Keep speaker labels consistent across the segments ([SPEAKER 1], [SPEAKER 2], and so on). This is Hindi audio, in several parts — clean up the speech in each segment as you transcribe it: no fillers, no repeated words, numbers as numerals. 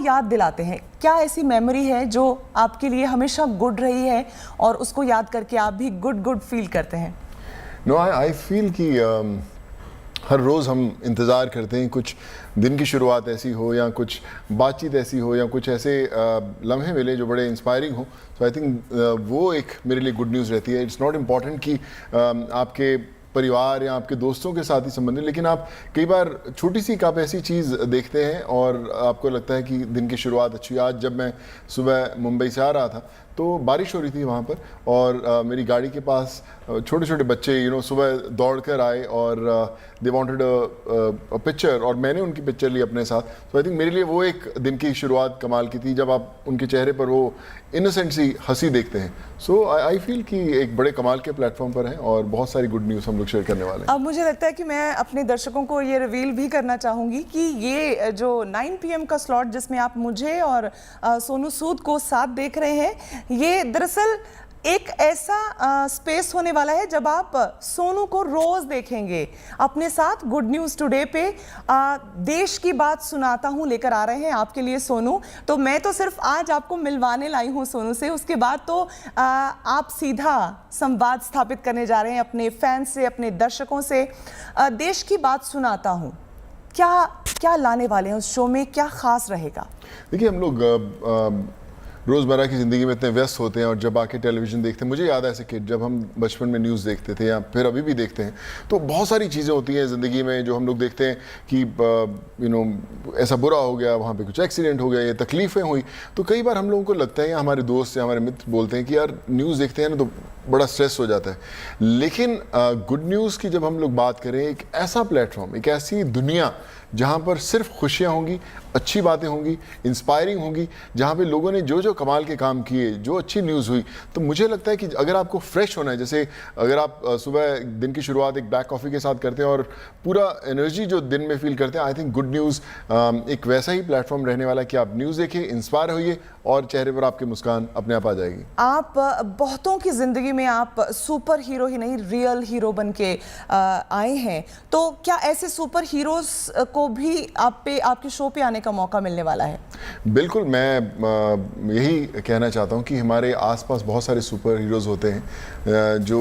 [SPEAKER 1] याद दिलाते हैं? क्या ऐसी मेमोरी है जो आपके लिए हमेशा गुड रही है और उसको याद करके आप भी गुड फील करते हैं?
[SPEAKER 2] नो, आई फील कि हर रोज़ हम इंतज़ार करते हैं कुछ दिन की शुरुआत ऐसी हो या कुछ बातचीत ऐसी हो या कुछ ऐसे लम्हे मिले जो बड़े इंस्पायरिंग हो। सो आई थिंक वो एक मेरे लिए गुड न्यूज़ रहती है। इट्स नॉट इम्पॉर्टेंट कि आपके परिवार या आपके दोस्तों के साथ ही संबंधित, लेकिन आप कई बार छोटी सी आप ऐसी चीज़ देखते हैं और आपको लगता है कि दिन की शुरुआत अच्छी है। आज जब मैं सुबह मुंबई से आ रहा था तो बारिश हो रही थी वहाँ पर, और मेरी गाड़ी के पास छोटे छोटे बच्चे सुबह दौड़ कर आए और दे वांटेड अ पिक्चर, और मैंने उनकी पिक्चर ली अपने साथ। तो आई थिंक मेरे लिए वो एक दिन की शुरुआत कमाल की थी, जब आप उनके चेहरे पर वो इनोसेंट सी हंसी देखते हैं। सो आई फील कि एक बड़े कमाल के प्लेटफॉर्म पर हैं और बहुत सारी गुड न्यूज़ हम लोग शेयर करने वाले हैं।
[SPEAKER 1] अब मुझे लगता है कि मैं अपने दर्शकों को ये रिवील भी करना चाहूँगी कि ये जो 9 PM का स्लॉट जिसमें आप मुझे और सोनू सूद को साथ देख रहे हैं, ये दरअसल एक ऐसा स्पेस होने वाला है जब आप सोनू को रोज देखेंगे अपने साथ। गुड न्यूज़ टुडे पे देश की बात सुनाता हूँ लेकर आ रहे हैं आपके लिए सोनू। तो मैं तो सिर्फ आज आपको मिलवाने लाई हूँ सोनू से, उसके बाद तो आप सीधा संवाद स्थापित करने जा रहे हैं अपने फैंस से, अपने दर्शकों से। देश की बात सुनाता हूँ, क्या क्या लाने वाले हैं उस शो में, क्या खास रहेगा?
[SPEAKER 2] देखिए, हम लोग रोज़मर्रा की ज़िंदगी में इतने व्यस्त होते हैं और जब आके टेलीविज़न देखते हैं, मुझे याद है ऐसे कि जब हम बचपन में न्यूज़ देखते थे या फिर अभी भी देखते हैं, तो बहुत सारी चीज़ें होती हैं ज़िंदगी में जो हम लोग देखते हैं कि ऐसा बुरा हो गया, वहाँ पे कुछ एक्सीडेंट हो गया, ये तकलीफ़ें हुई। तो कई बार हम लोगों को लगता है या हमारे दोस्त या हमारे मित्र बोलते हैं कि यार न्यूज़ देखते हैं ना तो बड़ा स्ट्रेस हो जाता है। लेकिन गुड न्यूज़ की जब हम लोग बात करें, एक ऐसा प्लेटफॉर्म, एक ऐसी दुनिया जहाँ पर सिर्फ खुशियाँ होंगी, अच्छी बातें होंगी, इंस्पायरिंग होंगी, जहाँ पे लोगों ने जो जो कमाल के काम किए, जो अच्छी न्यूज़ हुई। तो मुझे लगता है कि अगर आपको फ्रेश होना है, जैसे अगर आप सुबह दिन की शुरुआत एक ब्लैक कॉफ़ी के साथ करते हैं और पूरा एनर्जी जो दिन में फील करते हैं, आई थिंक गुड न्यूज़ एक वैसा ही प्लेटफॉर्म रहने वाला है कि आप न्यूज़ देखिए, इंस्पायर होइए और चेहरे पर आपकी मुस्कान अपने आप आ जाएगी।
[SPEAKER 1] आप बहुतों की ज़िंदगी में आप सुपर हीरो ही नहीं, रियल हीरो बन के आए हैं। तो क्या ऐसे सुपर हीरोज़ को भी आपके शो पे आने का मौका मिलने वाला है?
[SPEAKER 2] बिल्कुल, मैं यही कहना चाहता हूँ कि हमारे आसपास बहुत सारे सुपर हीरोज़ होते हैं जो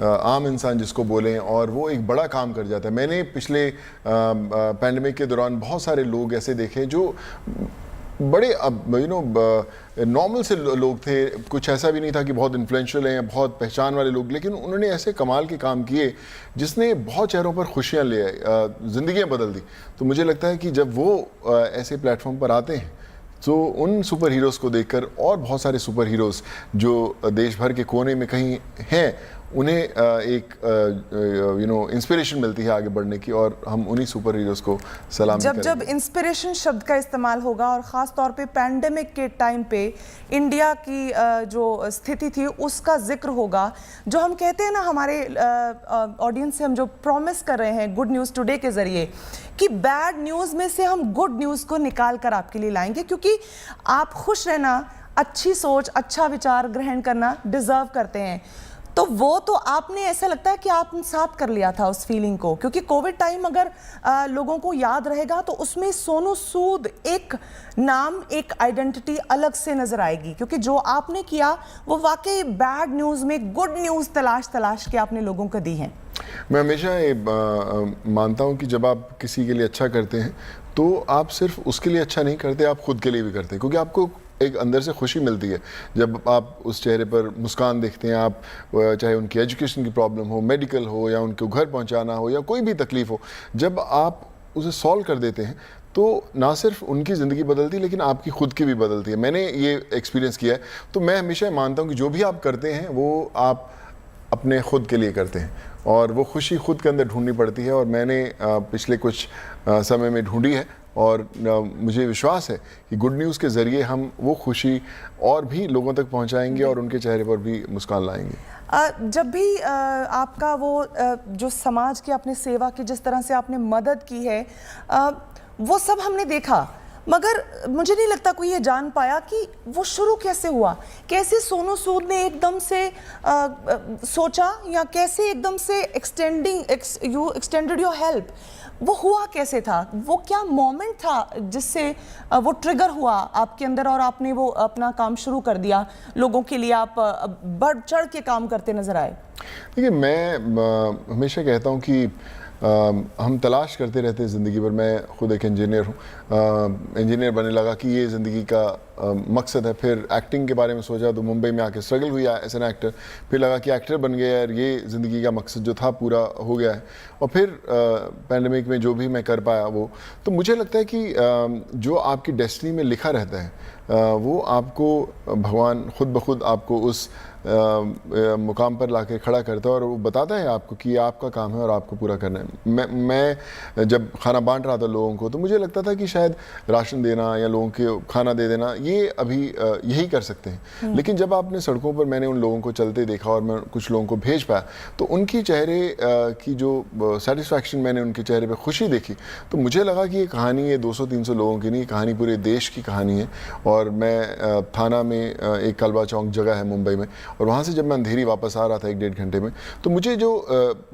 [SPEAKER 2] आम इंसान जिसको बोलें, और वो एक बड़ा काम कर जाता है। मैंने पिछले पैंडेमिक के दौरान बहुत सारे लोग ऐसे देखे जो बड़े नॉर्मल से लोग थे, कुछ ऐसा भी नहीं था कि बहुत इन्फ्लुएंशियल हैं या बहुत पहचान वाले लोग, लेकिन उन्होंने ऐसे कमाल के काम किए जिसने बहुत चेहरों पर खुशियाँ ले आई, ज़िंदगियाँ बदल दी। तो मुझे लगता है कि जब वो ऐसे प्लेटफॉर्म पर आते हैं तो उन सुपर हीरोज़ को देखकर और बहुत सारे सुपर हीरोज़ जो देश भर के कोने में कहीं हैं, उन्हें एक इंस्पिरेशन मिलती है आगे बढ़ने की, और हम उन्हीं सुपर हीरोज़ को सलाम करेंगे।
[SPEAKER 1] जब इंस्पिरेशन शब्द का इस्तेमाल होगा और ख़ास तौर पे पैंडेमिक के टाइम पे इंडिया की जो स्थिति थी उसका जिक्र होगा, जो हम कहते हैं ना हमारे ऑडियंस से हम जो प्रॉमिस कर रहे हैं गुड न्यूज़ टुडे के ज़रिए कि बैड न्यूज़ में से हम गुड न्यूज़ को निकाल कर आपके लिए लाएंगे, क्योंकि आप खुश रहना, अच्छी सोच, अच्छा विचार ग्रहण करना डिज़र्व करते हैं। तो वो तो आपने ऐसा लगता है कि आपने साथ कर लिया था उस फीलिंग को, क्योंकि कोविड टाइम अगर लोगों को याद रहेगा तो उसमें सोनू सूद एक नाम, एक आइडेंटिटी अलग से नजर आएगी, क्योंकि जो आपने किया वो वाकई बैड न्यूज़ में गुड न्यूज़ तलाश के आपने लोगों को दी हैं।
[SPEAKER 2] मैं हमेशा ये मानता हूँ कि जब आप किसी के लिए अच्छा करते हैं तो आप सिर्फ उसके लिए अच्छा नहीं करते, आप खुद के लिए भी करते हैं, क्योंकि आपको एक अंदर से खुशी मिलती है जब आप उस चेहरे पर मुस्कान देखते हैं। आप चाहे उनकी एजुकेशन की प्रॉब्लम हो, मेडिकल हो, या उनको घर पहुंचाना हो, या कोई भी तकलीफ़ हो, जब आप उसे सॉल्व कर देते हैं तो ना सिर्फ उनकी ज़िंदगी बदलती लेकिन आपकी खुद की भी बदलती है। मैंने ये एक्सपीरियंस किया है। तो मैं हमेशा मानता हूँ कि जो भी आप करते हैं वो आप अपने खुद के लिए करते हैं, और वो खुशी खुद के अंदर ढूंढनी पड़ती है, और मैंने पिछले कुछ समय में ढूंढी है, और मुझे विश्वास है कि गुड न्यूज़ के ज़रिए हम वो खुशी और भी लोगों तक पहुंचाएंगे और उनके चेहरे पर भी मुस्कान लाएंगे।
[SPEAKER 1] जब भी आपका वो जो समाज की आपने सेवा की, जिस तरह से आपने मदद की है, वो सब हमने देखा, मगर मुझे नहीं लगता कोई ये जान पाया कि वो शुरू कैसे हुआ, कैसे सोनू सूद ने एकदम से सोचा, या कैसे एकदम से एक्सटेंडेड योर हेल्प, वो हुआ कैसे था, वो क्या मोमेंट था जिससे वो ट्रिगर हुआ आपके अंदर और आपने वो अपना काम शुरू कर दिया, लोगों के लिए आप बढ़ चढ़ के काम करते नजर आए?
[SPEAKER 2] देखिए, मैं हमेशा कहता हूँ कि हम तलाश करते रहते हैं ज़िंदगी भर। मैं खुद एक इंजीनियर हूँ, इंजीनियर बनने लगा कि ये ज़िंदगी का मकसद है। फिर एक्टिंग के बारे में सोचा तो मुंबई में आके स्ट्रगल हुई एज एन एक्टर, फिर लगा कि एक्टर बन गया यार, ये ज़िंदगी का मकसद जो था पूरा हो गया है। और फिर पैंडमिक में जो भी मैं कर पाया वो, तो मुझे लगता है कि जो आपकी डेस्टिनी में लिखा रहता है वो आपको भगवान खुद ब खुद आपको उस मुकाम पर लाके खड़ा करता है और वो बताता है आपको कि ये आपका काम है और आपको पूरा करना है। मैं जब खाना बांट रहा था लोगों को, तो मुझे लगता था कि शायद राशन देना या लोगों के खाना दे देना ये अभी यही कर सकते हैं। लेकिन जब आपने सड़कों पर मैंने उन लोगों को चलते देखा और मैं कुछ लोगों को भेज पाया, तो उनकी चेहरे की जो सेटिस्फैक्शन, मैंने उनके चेहरे पर खुशी देखी, तो मुझे लगा कि ये कहानी ये 200-300 लोगों की नहीं, कहानी पूरे देश की कहानी है। और मैं थाना में एक कलवा चौक जगह है मुंबई में, और वहाँ से जब मैं अंधेरी वापस आ रहा था 1-1.5 घंटे में, तो मुझे जो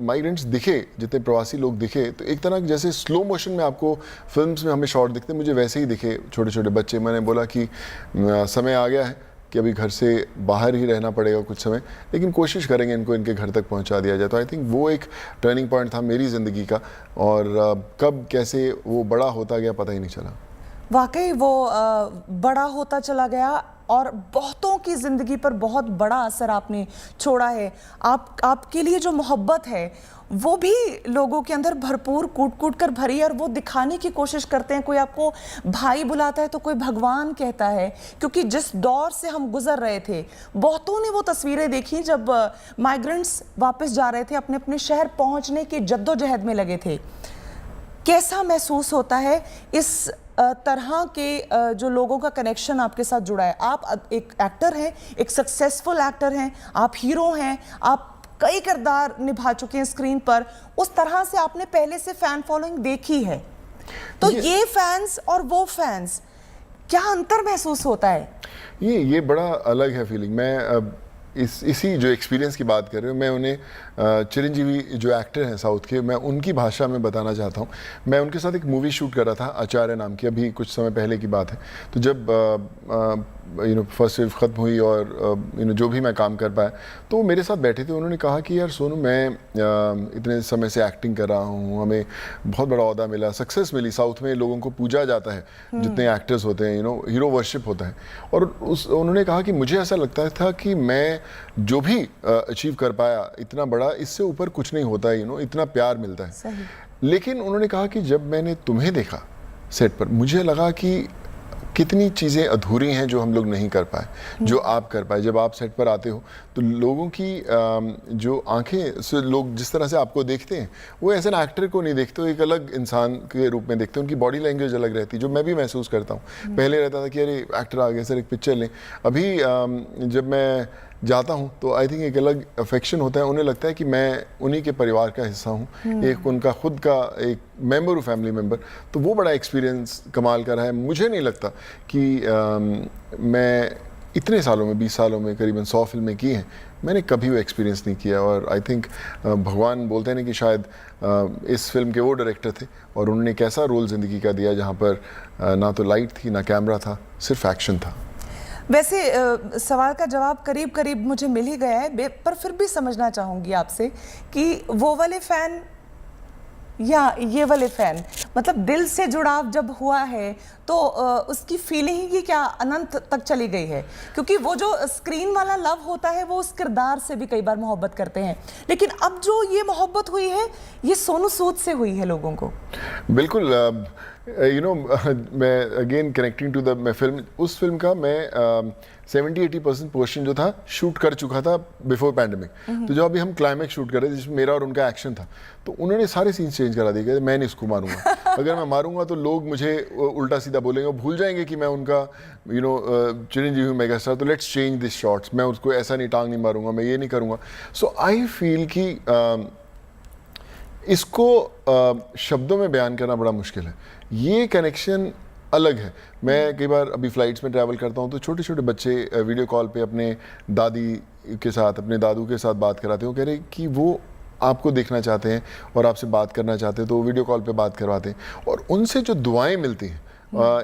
[SPEAKER 2] माइग्रेंट्स दिखे, जितने प्रवासी लोग दिखे, तो एक तरह जैसे स्लो मोशन में आपको फिल्म्स में हमें शॉट दिखते, मुझे वैसे ही दिखे छोटे छोटे बच्चे। मैंने बोला कि समय आ गया है कि अभी घर से बाहर ही रहना पड़ेगा कुछ समय, लेकिन कोशिश करेंगे इनको इनके घर तक पहुंचा दिया जाए। तो आई थिंक वो एक टर्निंग पॉइंट था मेरी ज़िंदगी का, और कब कैसे वो बड़ा होता गया पता ही नहीं चला।
[SPEAKER 1] वाकई वो बड़ा होता चला गया और बहुतों की ज़िंदगी पर बहुत बड़ा असर आपने छोड़ा है। आपके लिए जो मोहब्बत है वो भी लोगों के अंदर भरपूर कूट कूट कर भरी है, और वो दिखाने की कोशिश करते हैं। कोई आपको भाई बुलाता है तो कोई भगवान कहता है, क्योंकि जिस दौर से हम गुजर रहे थे, बहुतों ने वो तस्वीरें देखी जब माइग्रेंट्स वापस जा रहे थे, अपने अपने शहर पहुंचने की जद्दोजहद में लगे थे। कैसा महसूस होता है इस तरह के जो लोगों का कनेक्शन आपके साथ जुड़ा है? आप एक एक्टर हैं, एक सक्सेसफुल एक्टर हैं, आप हीरो हैं, आप कई किरदार निभा चुके हैं स्क्रीन पर, उस तरह से आपने पहले से फैन फॉलोइंग देखी है, तो ये फैंस और वो फैंस, क्या अंतर महसूस होता है?
[SPEAKER 2] ये बड़ा अलग है फीलिंग। मैं इसी जो एक्सपीरियंस की बात कर रहे हो, मैं उन्हें चिरंजीवी जो एक्टर हैं साउथ के, मैं उनकी भाषा में बताना चाहता हूँ। मैं उनके साथ एक मूवी शूट कर रहा था, आचार्य नाम की, अभी कुछ समय पहले की बात है। तो जब फर्स्ट वेव ख़त्म हुई और जो भी मैं काम कर पाया, तो वो मेरे साथ बैठे थे। उन्होंने कहा कि यार सोनू, मैं इतने समय से एक्टिंग कर रहा हूँ, हमें बहुत बड़ा ओहदा मिला, सक्सेस मिली, साउथ में लोगों को पूजा जाता है, जितने एक्टर्स होते हैं, हीरो वर्शिप होता है। और उन्होंने कहा कि मुझे ऐसा लगता था कि मैं जो भी अचीव कर पाया इतना बड़ा, इससे ऊपर कुछ नहीं होता है, इतना प्यार मिलता है। लेकिन उन्होंने कहा कि जब मैंने तुम्हें देखा सेट पर, मुझे लगा कि कितनी चीज़ें अधूरी हैं जो हम लोग नहीं कर पाए, जो आप कर पाए। जब आप सेट पर आते हो तो लोगों की जो आंखें से लोग जिस तरह से आपको देखते हैं, वो ऐसे ना एक्टर को नहीं देखते, वो एक अलग इंसान के रूप में देखते हैं। उनकी बॉडी लैंग्वेज अलग रहती है, जो मैं भी महसूस करता हूँ। पहले रहता था कि अरे एक्टर आ गए सर, एक पिक्चर लें। अभी जब मैं जाता हूँ तो आई थिंक एक अलग अफेक्शन होता है। उन्हें लगता है कि मैं उन्हीं के परिवार का हिस्सा हूँ, एक उनका खुद का एक मेंबर हूँ, फैमिली मेंबर। तो वो बड़ा एक्सपीरियंस कमाल का रहा है। मुझे नहीं लगता कि मैं इतने सालों में, 20 सालों में करीबन 100 फिल्में की हैं, मैंने कभी वो एक्सपीरियंस नहीं किया। और आई थिंक भगवान बोलते हैं ना कि शायद इस फिल्म के वो डायरेक्टर थे और उन्होंने एक ऐसा रोल ज़िंदगी का दिया जहाँ पर ना तो लाइट थी, ना कैमरा था, सिर्फ एक्शन था।
[SPEAKER 1] वैसे सवाल का जवाब करीब करीब मुझे मिल ही गया है, पर फिर भी समझना चाहूँगी आपसे कि वो वाले फ़ैन या ये वाले फ़ैन, मतलब दिल से जुड़ाव जब हुआ है तो उसकी फीलिंग ही क्या अनंत तक चली गई है? क्योंकि वो जो स्क्रीन वाला लव होता है वो उस किरदार से भी कई बार मोहब्बत करते हैं, लेकिन अब जो ये मोहब्बत हुई है ये सोनू सूद से हुई है लोगों को।
[SPEAKER 2] बिल्कुल। मैं again connecting to the film, उस फिल्म का मैं 70-80% पोर्शन जो था शूट कर चुका था बिफोर पैंडेमिक। तो जो अभी हम क्लाइमैक्स शूट कर रहे थे जिसमें मेरा और उनका एक्शन था, तो उन्होंने सारे सीन्स चेंज करा दिए। मैं नहीं इसको मारूंगा, अगर मैं मारूंगा तो लोग मुझे उल्टा सीधा बोलेंगे, भूल जाएंगे कि मैं उनका चिरंजीवी मेगा स्टार, तो लेट्स चेंज दिस शॉट्स। मैं उसको ऐसा नहीं टांग नहीं मारूंगा, मैं ये नहीं करूंगा। सो आई फील कि इसको शब्दों में बयान करना बड़ा मुश्किल है। ये कनेक्शन अलग है। मैं कई बार अभी फ्लाइट्स में ट्रैवल करता हूँ तो छोटे छोटे बच्चे वीडियो कॉल पे अपने दादी के साथ, अपने दादू के साथ बात कराते हैं। वो कह रहे कि वो आपको देखना चाहते हैं और आपसे बात करना चाहते हैं, तो वीडियो कॉल पे बात करवाते हैं और उनसे जो दुआएं मिलती हैं,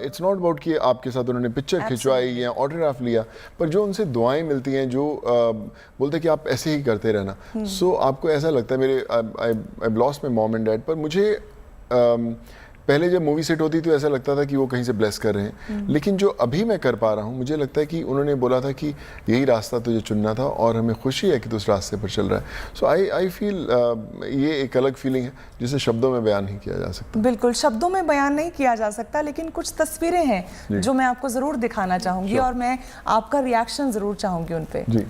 [SPEAKER 2] इट्स नॉट अबाउट कि आपके साथ उन्होंने पिक्चर खिंचवाई या ऑटोग्राफ लिया, पर जो उनसे दुआएं मिलती हैं, जो बोलते हैं कि आप ऐसे ही करते रहना। सो आपको ऐसा लगता है, मेरे I lost my mom and dad, पर मुझे पहले जब मूवी सेट होती तो ऐसा लगता था कि वो कहीं से ब्लेस कर रहे हैं, लेकिन जो अभी मैं कर पा रहा हूँ, मुझे लगता है कि उन्होंने बोला था कि यही रास्ता तुझे चुनना था और हमें खुशी है कि तू उस रास्ते पर चल रहा है। सो आई फील ये एक अलग फीलिंग है जिसे शब्दों में बयान नहीं किया जा सकता।
[SPEAKER 1] बिल्कुल शब्दों में बयान नहीं किया जा सकता, लेकिन कुछ तस्वीरें हैं जो मैं आपको ज़रूर दिखाना चाहूँगी और मैं आपका रिएक्शन ज़रूर चाहूँगी उन पे।
[SPEAKER 2] जी।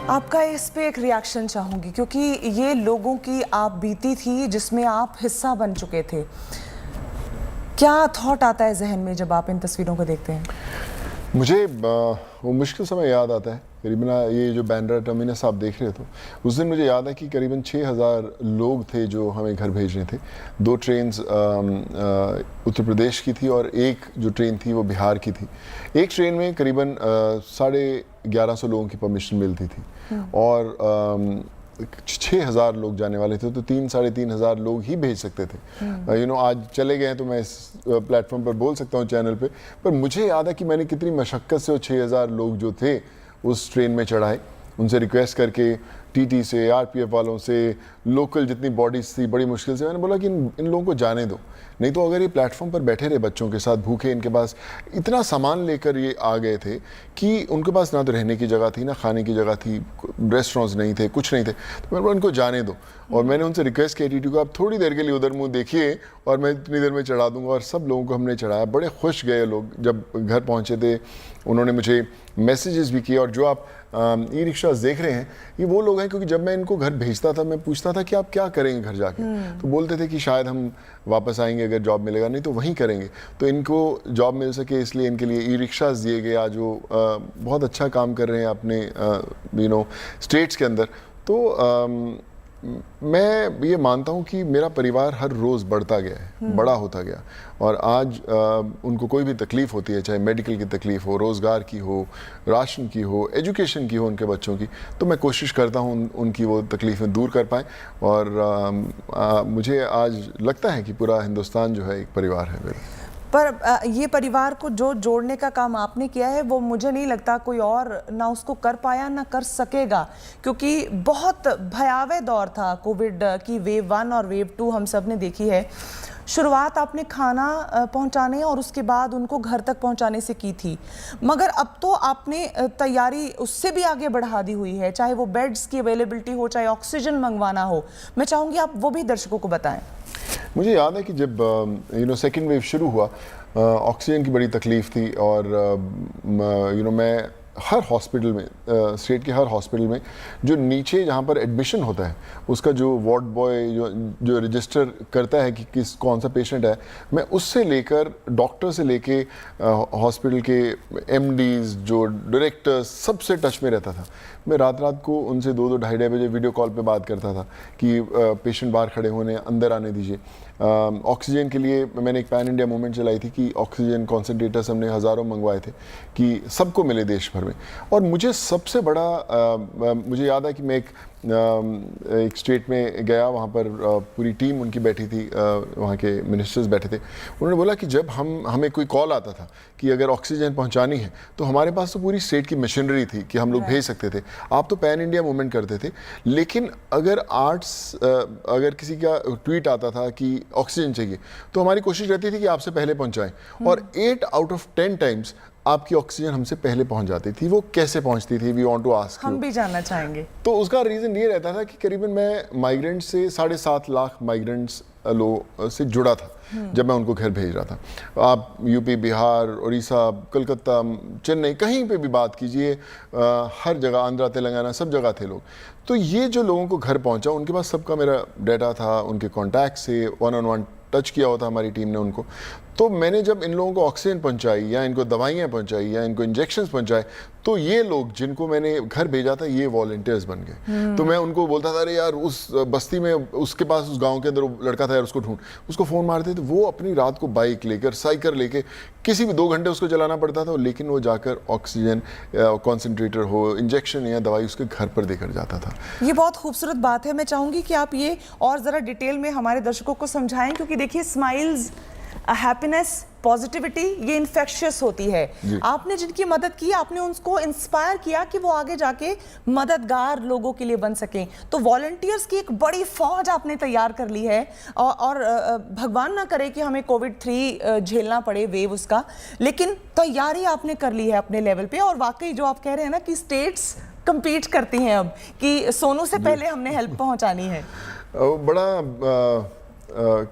[SPEAKER 1] आपका इस पे एक रिएक्शन चाहूँगी, क्योंकि ये लोगों की आप बीती थी जिसमें आप हिस्सा बन चुके थे। क्या थॉट आता है जहन में जब आप इन तस्वीरों को देखते हैं?
[SPEAKER 2] मुझे वो मुश्किल समय याद आता है। करीबन ये जो बैंड्रा टर्मिनस आप देख रहे थे, उस दिन मुझे याद है कि करीबन 6000 लोग थे जो हमें घर भेजने थे। 2 ट्रेन्स उत्तर प्रदेश की थी और एक जो ट्रेन थी वो बिहार की थी। एक ट्रेन में करीबन 1150 लोगों की परमिशन मिलती थी और 6000 लोग जाने वाले थे, तो 3-3,500 लोग ही भेज सकते थे। आज चले गए हैं तो मैं इस प्लेटफॉर्म पर बोल सकता हूँ, चैनल पे, पर मुझे याद है कि मैंने कितनी मशक्क़त से वो 6000 लोग जो थे उस ट्रेन में चढ़ाए, उनसे रिक्वेस्ट करके, टीटी से, आरपीएफ वालों से, लोकल जितनी बॉडीज थी, बड़ी मुश्किल से मैंने बोला कि इन लोगों को जाने दो, नहीं तो अगर ये प्लेटफॉर्म पर बैठे रहे बच्चों के साथ भूखे, इनके पास इतना सामान लेकर ये आ गए थे कि उनके पास ना तो रहने की जगह थी, ना खाने की जगह थी, रेस्टोरेंट्स नहीं थे, कुछ नहीं थे, तो मैंने बोला इनको जाने दो। और मैंने उनसे रिक्वेस्ट किया टीटी को, आप थोड़ी देर के लिए उधर मुँह देखिए और मैं इतनी देर में चढ़ा दूंगा। और सब लोगों को हमने चढ़ाया। बड़े खुश गए लोग जब घर पहुँचे थे, उन्होंने मुझे मैसेजेस भी किए। और जो आप ई रिक्शाज देख रहे हैं, ये वो लोग हैं, क्योंकि जब मैं इनको घर भेजता था, मैं पूछता था कि आप क्या करेंगे घर जाके, तो बोलते थे कि शायद हम वापस आएंगे अगर जॉब मिलेगा, नहीं तो वहीं करेंगे। तो इनको जॉब मिल सके इसलिए इनके लिए ई रिक्शाज दिए गए, आज वो बहुत अच्छा काम कर रहे हैं अपने स्टेट्स के अंदर। तो मैं ये मानता हूँ कि मेरा परिवार हर रोज़ बढ़ता गया है, बड़ा होता गया, और आज उनको कोई भी तकलीफ़ होती है, चाहे मेडिकल की तकलीफ़ हो, रोज़गार की हो, राशन की हो, एजुकेशन की हो उनके बच्चों की, तो मैं कोशिश करता हूँ उनकी वो तकलीफ़ें दूर कर पाएँ। और मुझे आज लगता है कि पूरा हिंदुस्तान जो है एक परिवार है मेरा।
[SPEAKER 1] पर ये परिवार को जो जोड़ने का काम आपने किया है, वो मुझे नहीं लगता कोई और ना उसको कर पाया ना कर सकेगा, क्योंकि बहुत भयावह दौर था कोविड की। वेव 1 और वेव 2 हम सब ने देखी है। शुरुआत आपने खाना पहुंचाने और उसके बाद उनको घर तक पहुंचाने से की थी, मगर अब तो आपने तैयारी उससे भी आगे बढ़ा दी हुई है, चाहे वो बेड्स की अवेलेबिलिटी हो, चाहे ऑक्सीजन मंगवाना हो। मैं चाहूँगी आप वो भी दर्शकों को बताएं।
[SPEAKER 2] मुझे याद है कि जब सेकेंड वेव शुरू हुआ, ऑक्सीजन की बड़ी तकलीफ़ थी, और मैं हर हॉस्पिटल में, स्टेट के हर हॉस्पिटल में, जो नीचे जहाँ पर एडमिशन होता है, उसका जो वार्ड बॉय जो रजिस्टर करता है कि कौन सा पेशेंट है, मैं उससे लेकर डॉक्टर से लेके हॉस्पिटल के एमडीज, जो डायरेक्टर्स, सबसे टच में रहता था। मैं रात को उनसे 2-2, 2:30 बजे वीडियो कॉल पे बात करता था कि पेशेंट बाहर खड़े होने, अंदर आने दीजिए। ऑक्सीजन के लिए मैंने एक पैन इंडिया मूवमेंट चलाई थी कि ऑक्सीजन कॉन्सेंट्रेटर्स हमने हज़ारों मंगवाए थे कि सबको मिले देश भर में। और मुझे सबसे बड़ा मुझे याद है कि मैं एक एक स्टेट में गया, वहाँ पर पूरी टीम उनकी बैठी थी, वहाँ के मिनिस्टर्स बैठे थे। उन्होंने बोला कि जब हमें कोई कॉल आता था कि अगर ऑक्सीजन पहुँचानी है तो हमारे पास तो पूरी स्टेट की मशीनरी थी कि हम लोग भेज सकते थे, आप तो पैन इंडिया मूवमेंट करते थे, लेकिन अगर किसी का ट्वीट आता था कि ऑक्सीजन चाहिए तो हमारी कोशिश रहती थी कि आपसे पहले पहुँचाएँ, और 8 आउट ऑफ 10 टाइम्स आपकी ऑक्सीजन हमसे पहले पहुंच जाती थी। वो कैसे पहुंचती थी, we want to ask you.
[SPEAKER 1] हम भी जानना चाहेंगे।
[SPEAKER 2] तो उसका रीज़न ये रहता था कि करीबन मैं माइग्रेंट से 7.5 लाख माइग्रेंट्स लोगों से जुड़ा था जब मैं उनको घर भेज रहा था। आप यूपी, बिहार, उड़ीसा, कलकत्ता, चेन्नई, कहीं पे भी बात कीजिए, हर जगह, आंध्रा, तेलंगाना, सब जगह थे लोग। तो ये जो लोगों को घर पहुंचा, उनके पास सबका मेरा डाटा था, उनके कॉन्टैक्ट से 1-on-1 टच किया हुआ था हमारी टीम ने उनको। तो मैंने जब इन लोगों को ऑक्सीजन पहुंचाई या इनको दवाइयाँ पहुंचाई या इनको इंजेक्शंस पहुंचाए, तो ये लोग जिनको मैंने घर भेजा था ये वॉलंटियर्स बन गए। तो मैं उनको बोलता था, अरे यार उस बस्ती में, उसके पास, उस गांव के अंदर वो लड़का था यार, उसको ढूंढ। उसको फ़ोन मारते थे, वो अपनी रात को बाइक लेकर, साइकिल लेके, किसी भी 2 घंटे उसको चलाना पड़ता था, लेकिन वो जाकर ऑक्सीजन, कॉन्सेंट्रेटर हो, इंजेक्शन या दवाई उसके घर पर देकर जाता था।
[SPEAKER 1] ये बहुत खूबसूरत बात है। मैं चाहूंगी कि आप ये और ज़रा डिटेल में हमारे दर्शकों को समझाएं, क्योंकि देखिए स्माइल्स, हैप्पीनेस, पॉजिटिविटी ये इन्फेक्शियस होती है। आपने जिनकी मदद की, आपने उनको इंस्पायर किया कि वो आगे जाके मददगार लोगों के लिए बन सकें। तो वॉलंटियर्स की एक बड़ी फौज आपने तैयार कर ली है, और भगवान ना करे कि हमें कोविड-3 झेलना पड़े, वेव उसका, लेकिन तैयारी आपने कर ली है अपने लेवल पे। और वाकई जो आप कह रहे हैं ना कि स्टेट्स कंपीट करती हैं अब कि सोनू से पहले हमने हेल्प पहुंचानी है।
[SPEAKER 2] बड़ा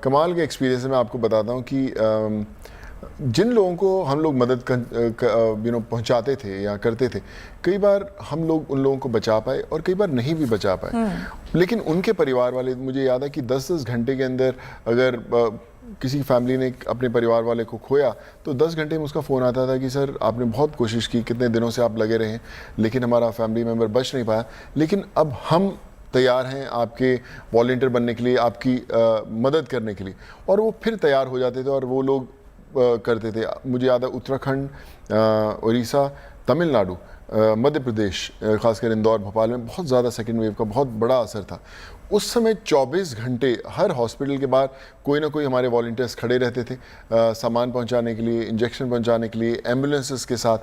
[SPEAKER 2] कमाल का एक्सपीरियंस है। मैं आपको बताता हूँ कि जिन लोगों को हम लोग मदद पहुंचाते थे या करते थे, कई बार हम लोग उन लोगों को बचा पाए और कई बार नहीं भी बचा पाए, लेकिन उनके परिवार वाले, मुझे याद है कि 10-10 घंटे के अंदर अगर किसी फैमिली ने अपने परिवार वाले को खोया तो 10 घंटे में उसका फ़ोन आता था कि सर आपने बहुत कोशिश की, कितने दिनों से आप लगे रहे, लेकिन हमारा फैमिली मेम्बर बच नहीं पाया, लेकिन अब हम तैयार हैं आपके वॉलंटियर बनने के लिए, आपकी मदद करने के लिए। और वो फिर तैयार हो जाते थे और वो लोग करते थे। मुझे याद है उत्तराखंड, उड़ीसा, तमिलनाडु, मध्य प्रदेश, खासकर इंदौर, भोपाल में बहुत ज़्यादा सेकेंड वेव का बहुत बड़ा असर था। उस समय 24 घंटे हर हॉस्पिटल के बाहर कोई ना कोई हमारे वॉलंटियर्स खड़े रहते थे, सामान पहुंचाने के लिए, इंजेक्शन पहुंचाने के लिए, एम्बुलेंसेस के साथ।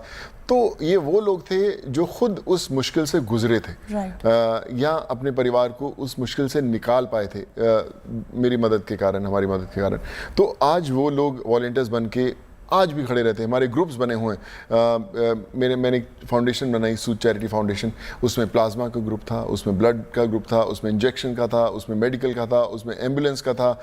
[SPEAKER 2] तो ये वो लोग थे जो खुद उस मुश्किल से गुजरे थे, या अपने परिवार को उस मुश्किल से निकाल पाए थे मेरी मदद के कारण, हमारी मदद के कारण। तो आज वो लोग वॉलंटियर्स बन के आज भी खड़े रहते हैं। हमारे ग्रुप्स बने हुए हैं। मैंने फाउंडेशन बनाई, सूद चैरिटी फाउंडेशन। उसमें प्लाज्मा का ग्रुप था, उसमें ब्लड का ग्रुप था, उसमें इंजेक्शन का था, उसमें मेडिकल का था, उसमें एम्बुलेंस का था,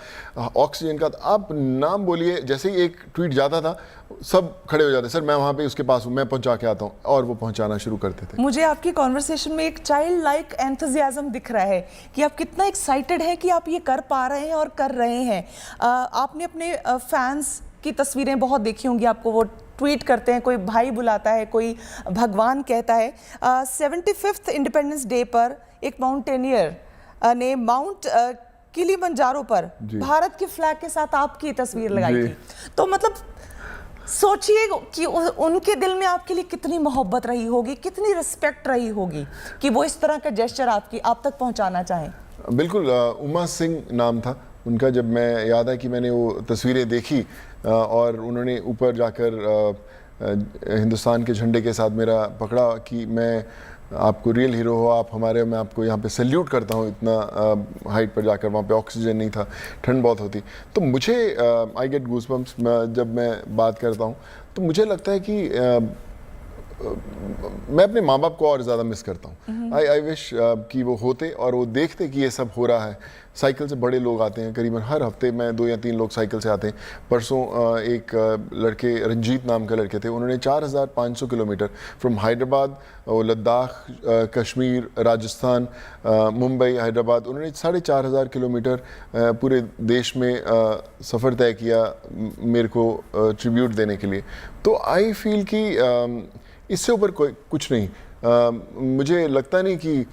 [SPEAKER 2] ऑक्सीजन का था। आप नाम बोलिए, जैसे ही एक ट्वीट जाता था सब खड़े हो जाते, सर मैं वहाँ पे उसके पास हूँ, मैं पहुँचा के आता हूँ, और वो पहुँचाना शुरू करते थे।
[SPEAKER 1] मुझे आपकी कॉन्वर्सेशन में एक चाइल्ड लाइक एंथुजियाज्म दिख रहा है कि आप कितना एक्साइटेड हैं कि आप ये कर पा रहे हैं और कर रहे हैं। आपने अपने फैंस की तस्वीरें बहुत देखी होंगी, आपको वो ट्वीट करते हैं, कोई भाई बुलाता है, कोई भगवान कहता है। 75th इंडिपेंडेंस डे पर एक माउंटेनियर ने माउंट किलिमंजारो पर भारत के फ्लैग के साथ आपकी तस्वीर लगाई थी। तो मतलब सोचिए कि उनके दिल में आपके लिए कितनी मोहब्बत रही होगी, कितनी रिस्पेक्ट रही होगी कि वो इस तरह का जेस्चर आप तक पहुंचाना चाहें।
[SPEAKER 2] बिल्कुल। उमा सिंह नाम था उनका। जब मैं, याद है कि मैंने वो तस्वीरें देखी और उन्होंने ऊपर जाकर हिंदुस्तान के झंडे के साथ मेरा पकड़ा कि मैं, आपको रियल हीरो हो आप हमारे, मैं आपको यहाँ पे सैल्यूट करता हूँ। इतना हाइट पर जाकर, वहाँ पे ऑक्सीजन नहीं था, ठंड बहुत होती। तो मुझे आई गेट गूज़बम्प्स जब मैं बात करता हूँ। तो मुझे लगता है कि मैं अपने माँ बाप को और ज़्यादा मिस करता हूँ। आई विश कि वो होते और वो देखते कि ये सब हो रहा है। साइकिल से बड़े लोग आते हैं, करीबन हर हफ्ते में 2 या 3 लोग साइकिल से आते हैं। परसों एक लड़के, रंजीत नाम के लड़के थे, उन्होंने 4500 किलोमीटर फ्रॉम हैदराबाद, लद्दाख, कश्मीर, राजस्थान, मुंबई, हैदराबाद, उन्होंने 4500 किलोमीटर पूरे देश में सफ़र तय किया मेरे को ट्रिब्यूट देने के लिए। तो आई फील कि इससे ऊपर कोई कुछ नहीं। मुझे लगता नहीं कि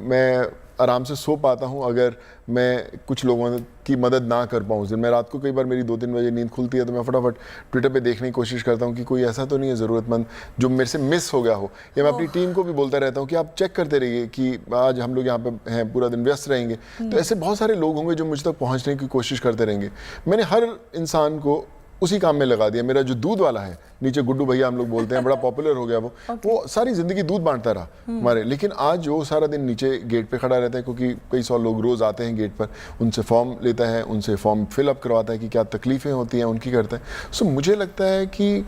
[SPEAKER 2] मैं आराम से सो पाता हूँ अगर मैं कुछ लोगों की मदद ना कर पाऊँ। मैं रात को कई बार मेरी 2-3 बजे नींद खुलती है तो मैं फटाफट ट्विटर पे देखने की कोशिश करता हूँ कि कोई ऐसा तो नहीं है ज़रूरतमंद जो मेरे से मिस हो गया हो, या मैं अपनी टीम को भी बोलता रहता हूँ कि आप चेक करते रहिए कि आज हम लोग यहाँ पे हैं, पूरा दिन व्यस्त रहेंगे। तो ऐसे बहुत सारे लोग होंगे जो मुझ तक पहुँचने की कोशिश करते रहेंगे। मैंने हर इंसान को उसी काम में लगा दिया। मेरा जो दूध वाला है, नीचे गुड्डू भैया हम लोग बोलते हैं, बड़ा पॉपुलर हो गया वो सारी जिंदगी दूध बांटता रहा हमारे, लेकिन आज वो सारा दिन नीचे गेट पे खड़ा रहता है क्योंकि कई 100 लोग रोज आते हैं गेट पर, उनसे फॉर्म लेता है, उनसे फॉर्म फिलअप करवाता है कि क्या तकलीफें होती हैं उनकी करता है। सो मुझे लगता है कि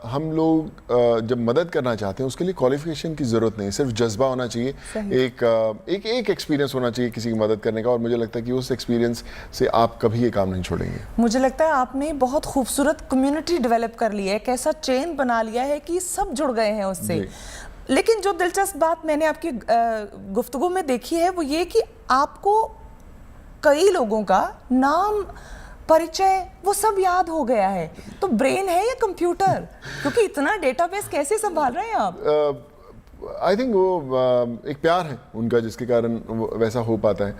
[SPEAKER 2] हम लोग जब मदद करना चाहते हैं उसके लिए क्वालिफिकेशन की जरूरत नहीं, सिर्फ जज्बा होना चाहिए, एक एक्सपीरियंस होना चाहिए किसी की मदद करने का, और मुझे लगता है कि उस एक्सपीरियंस से आप कभी ये काम नहीं छोड़ेंगे।
[SPEAKER 1] मुझे लगता है आपने बहुत खूबसूरत कम्युनिटी डेवलप कर ली है, कैसा चेन बना लिया है कि सब जुड़ गए हैं उससे। लेकिन जो दिलचस्प बात मैंने आपकी गुफ्तगू में देखी है वो ये कि आपको कई लोगों का नाम, परिचय, वो सब याद हो गया है। तो ब्रेन है या कंप्यूटर? क्योंकि इतना डेटाबेस कैसे संभाल रहे हैं आप?
[SPEAKER 2] आई थिंक वो एक प्यार है उनका जिसके कारण वैसा हो पाता है।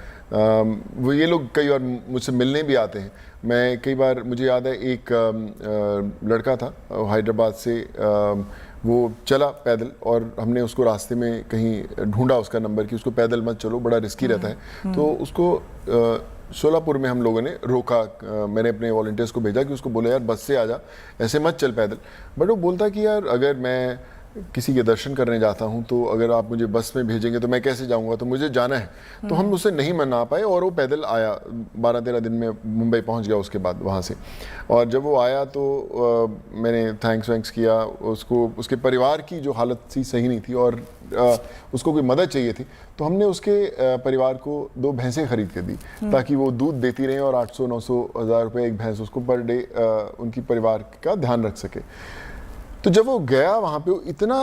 [SPEAKER 2] वो ये लोग कई बार मुझसे मिलने भी आते हैं। मैं कई बार, मुझे याद है एक लड़का था हैदराबाद से, वो चला पैदल और हमने उसको रास्ते में कहीं ढूंढा उसका नंबर कि उसको पैदल मत चलो, बड़ा रिस्की रहता है। तो उसको सोलापुर में हम लोगों ने रोका। मैंने अपने वॉलंटियर्स को भेजा कि उसको बोले यार बस से आ जा, ऐसे मत चल पैदल। बट वो बोलता कि यार अगर मैं किसी के दर्शन करने जाता हूं तो अगर आप मुझे बस में भेजेंगे तो मैं कैसे जाऊंगा, तो मुझे जाना है। तो हम उससे नहीं मना पाए और वो पैदल आया, 12-13 दिन में मुंबई पहुंच गया उसके बाद वहां से। और जब वो आया तो मैंने थैंक्स वैंक्स किया उसको। उसके परिवार की जो हालत थी सही नहीं थी और उसको कोई मदद चाहिए थी, तो हमने उसके परिवार को 2 भैंसें खरीद के दी ताकि वो दूध देती रहें और 800-900 हज़ार रुपये एक भैंस उसको पर डे उनकी परिवार का ध्यान रख सके। तो जब वो गया वहाँ पे, वो इतना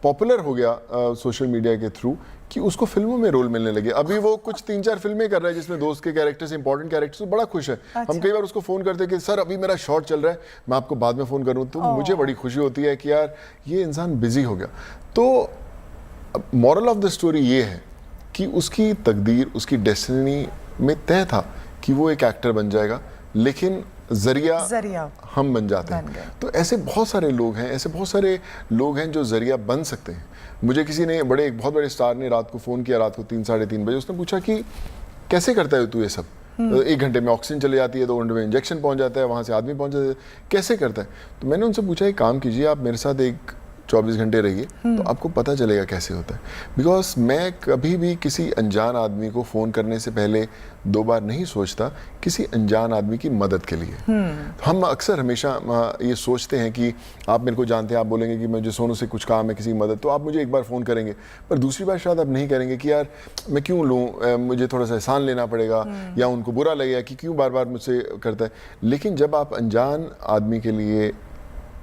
[SPEAKER 2] पॉपुलर हो गया सोशल मीडिया के थ्रू कि उसको फिल्मों में रोल मिलने लगे। अभी वो कुछ 3-4 फिल्में कर रहा है जिसमें दोस्त के कैरेक्टर्स, इंपॉर्टेंट कैरेक्टर्स, तो बड़ा खुश है। हम कई बार उसको फ़ोन करते हैं कि सर अभी मेरा शॉट चल रहा है, मैं आपको बाद में फ़ोन करूँ। तो मुझे बड़ी खुशी होती है कि यार ये इंसान बिजी हो गया। तो मॉरल ऑफ द स्टोरी ये है कि उसकी तकदीर, उसकी डेस्टिनी में तय था कि वो एक एक्टर बन जाएगा, लेकिन जरिया हम बन जाते हैं। तो ऐसे बहुत सारे लोग हैं, ऐसे बहुत सारे लोग हैं जो जरिया बन सकते हैं। मुझे किसी ने, एक बहुत बड़े स्टार ने रात को फ़ोन किया, रात को 3-3:30 बजे। उसने पूछा कि कैसे करता है तू ये सब? 1 घंटे में ऑक्सीजन चले जाती है, 2 घंटे में इंजेक्शन पहुंच जाता है, वहाँ से आदमी पहुंच जाता है, कैसे करता है? तो मैंने उनसे पूछा एक काम कीजिए, आप मेरे साथ एक 24 घंटे रहिए तो आपको पता चलेगा कैसे होता है। बिकॉज मैं कभी भी किसी अनजान आदमी को फ़ोन करने से पहले 2 बार नहीं सोचता किसी अनजान आदमी की मदद के लिए। हम अक्सर हमेशा ये सोचते हैं कि आप मेरे को जानते हैं, आप बोलेंगे कि मुझे सोनू से कुछ काम है, किसी की मदद, तो आप मुझे एक बार फ़ोन करेंगे, पर दूसरी बार शायद आप नहीं करेंगे कि यार मैं क्यों लूँ, मुझे थोड़ा सा एहसान लेना पड़ेगा, या उनको बुरा लगेगा कि क्यों बार बार मुझसे करता है। लेकिन जब आप अनजान आदमी के लिए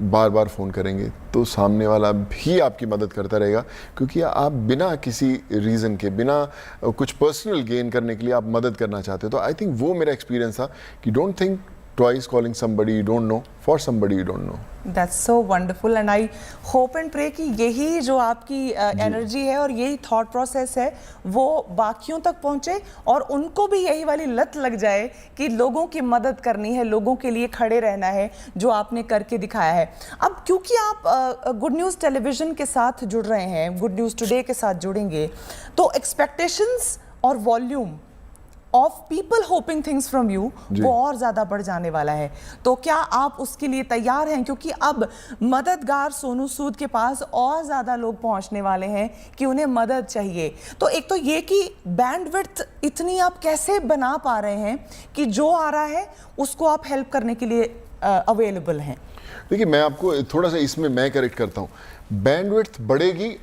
[SPEAKER 2] बार बार फ़ोन करेंगे तो सामने वाला भी आपकी मदद करता रहेगा, क्योंकि आप बिना किसी रीज़न के, बिना कुछ पर्सनल गेन करने के लिए आप मदद करना चाहते हो। तो आई थिंक वो मेरा एक्सपीरियंस था कि don't think twice calling somebody you don't know for somebody you don't know.
[SPEAKER 1] That's so wonderful and I hope and pray कि यही जो आपकी एनर्जी है और यही थॉट प्रोसेस है वो बाकियों तक पहुंचे और उनको भी यही वाली लत लग जाए कि लोगों की मदद करनी है, लोगों के लिए खड़े रहना है, जो आपने करके दिखाया है। अब क्योंकि आप गुड न्यूज़ टेलीविजन के साथ जुड़ रहे हैं, गुड न्यूज़ टुडे के साथ जुड़ेंगे, तो एक्सपेक्टेशंस और volume of people hopping things from you वो और ज्यादा बढ़ जाने वाला है। तो क्या आप उसके लिए तैयार हैं? क्योंकि अब मददगार सोनू सूद के पास और ज्यादा लोग पहुंचने वाले हैं कि उन्हें मदद चाहिए। तो एक तो ये कि बैंडविड्थ इतनी आप कैसे बना पा रहे हैं कि जो आ रहा है उसको आप हेल्प करने के लिए अवेलेबल हैं?
[SPEAKER 2] देखिए, मैं आपको थोड़ा सा इसमें मैं करेक्ट करता हूँ। बैंडविड्थ बढ़ेगी